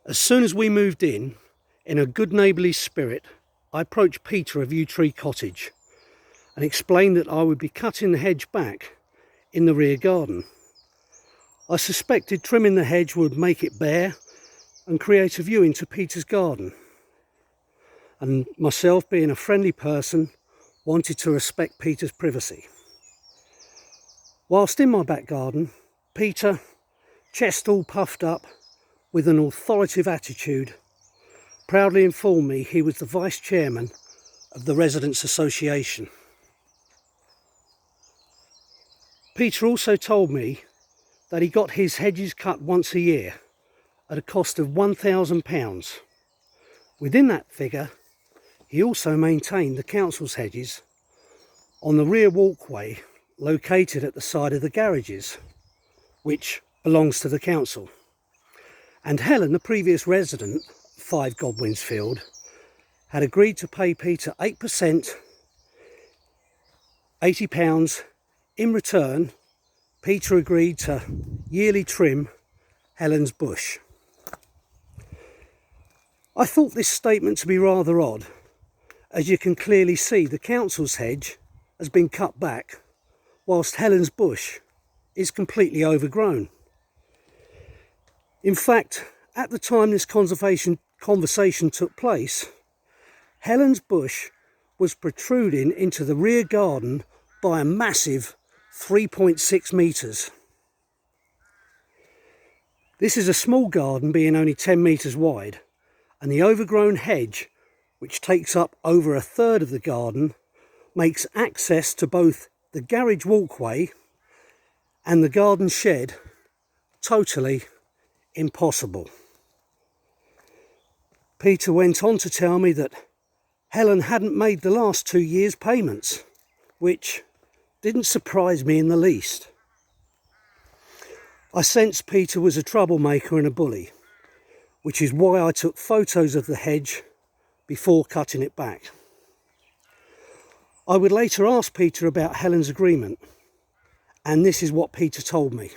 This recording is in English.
As soon as we moved in a good neighbourly spirit, I approached Peter of Yew Tree Cottage and explained that I would be cutting the hedge back in the rear garden. I suspected trimming the hedge would make it bare and create a view into Peter's garden, and myself, being a friendly person, wanted to respect Peter's privacy. Whilst in my back garden, Peter, chest all puffed up, with an authoritative attitude, proudly informed me he was the vice chairman of the Residents Association. Peter also told me that he got his hedges cut once a year at a cost of £1,000. Within that figure, he also maintained the council's hedges on the rear walkway located at the side of the garages, which belongs to the council. And Helen, the previous resident, 5 Godwins Field, had agreed to pay Peter 8%, £80. In return, Peter agreed to yearly trim Helen's bush. I thought this statement to be rather odd, as you can clearly see the council's hedge has been cut back, whilst Helen's bush is completely overgrown. In fact, at the time this conversation took place, Helen's bush was protruding into the rear garden by a massive 3.6 metres. This is a small garden, being only 10 metres wide, and the overgrown hedge, which takes up over a third of the garden, makes access to both the garage walkway and the garden shed totally impossible. Peter went on to tell me that Helen hadn't made the last 2 years' payments, which didn't surprise me in the least. I sensed Peter was a troublemaker and a bully, which is why I took photos of the hedge before cutting it back. I would later ask Peter about Helen's agreement, and this is what Peter told me.